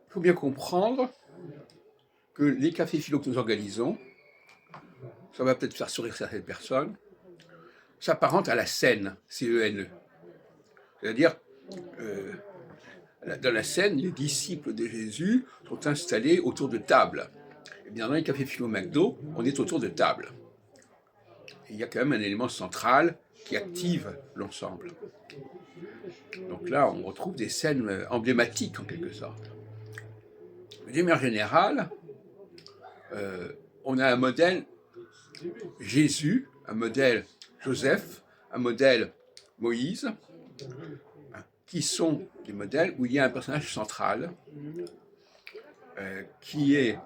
Il faut bien comprendre que les cafés philo que nous organisons, ça va peut-être faire sourire certaines personnes, s'apparentent à la scène, C-E-N-E. C'est-à-dire, dans la scène, les disciples de Jésus sont installés autour de tables. Et bien dans les cafés philo McDo, on est autour de tables. Et il y a quand même un élément central qui active l'ensemble. Donc là, on retrouve des scènes emblématiques en quelque sorte. Mais d'une manière générale, on a un modèle Jésus, un modèle Joseph, un modèle Moïse, qui sont des modèles où il y a un personnage central qui est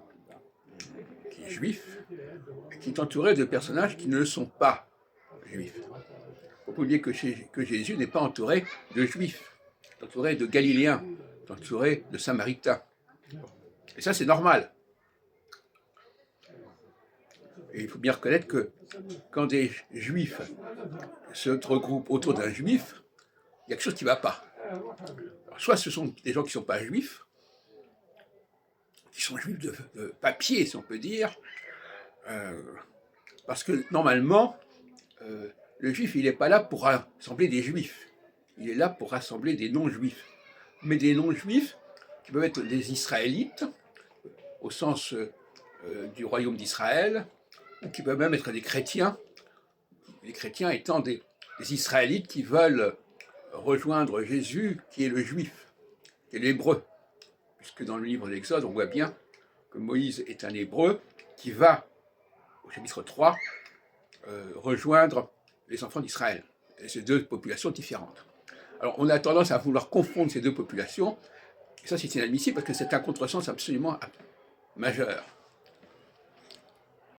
juif, et qui est entouré de personnages qui ne le sont pas juifs. Il ne faut pas oublier que Jésus n'est pas entouré de juifs, il est entouré de Galiléens, il est entouré de Samaritains. Et ça, c'est normal. Et il faut bien reconnaître que quand des juifs se regroupent autour d'un juif, il y a quelque chose qui ne va pas. Alors, soit ce sont des gens qui ne sont pas juifs, qui sont juifs de papier, si on peut dire, parce que normalement, le juif, il n'est pas là pour rassembler des juifs, il est là pour rassembler des non-juifs. Mais des non-juifs qui peuvent être des Israélites, au sens du royaume d'Israël, ou qui peuvent même être des chrétiens, les chrétiens étant des Israélites qui veulent rejoindre Jésus, qui est le juif, qui est l'hébreu. Puisque dans le livre de l'Exode, on voit bien que Moïse est un hébreu qui va, au chapitre 3, rejoindre les enfants d'Israël. Et c'est deux populations différentes. Alors on a tendance à vouloir confondre ces deux populations, et ça c'est inadmissible parce que c'est un contresens absolument majeur.